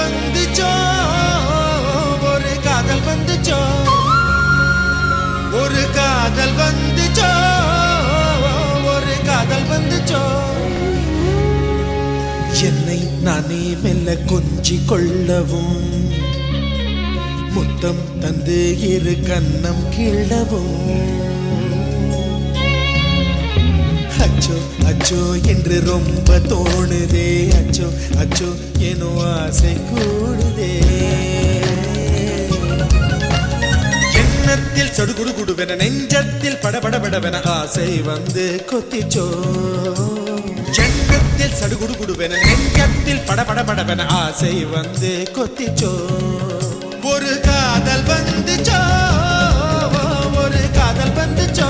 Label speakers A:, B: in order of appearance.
A: வந்துச்சோ ஒரு காதல் வந்துச்சோ ஒரு காதல் வந்துச்சோ ஒரு காதல் வந்துச்சோ என்னை நானே மெல்ல கொஞ்சி கொள்ளவும் முத்தம் தந்து இரு கண்ணம் கிள்ளவும் அச்சோ அச்சோ என்று ரொம்ப தோணுதே அச்சோ அச்சோ ஏனோ ஆசை கூடுதே எண்ணத்தில் சடுகுடு குடுவென நெஞ்சத்தில் படபடபடவென ஆசை வந்து கொத்திச்சோ எண்ணத்தில் சடுகுடு குடுவென நெஞ்சத்தில் படபடபடவென ஆசை வந்து கொத்திச்சோ ஒரு காதல் வந்துச்சோ ஒரு காதல் வந்துச்சோ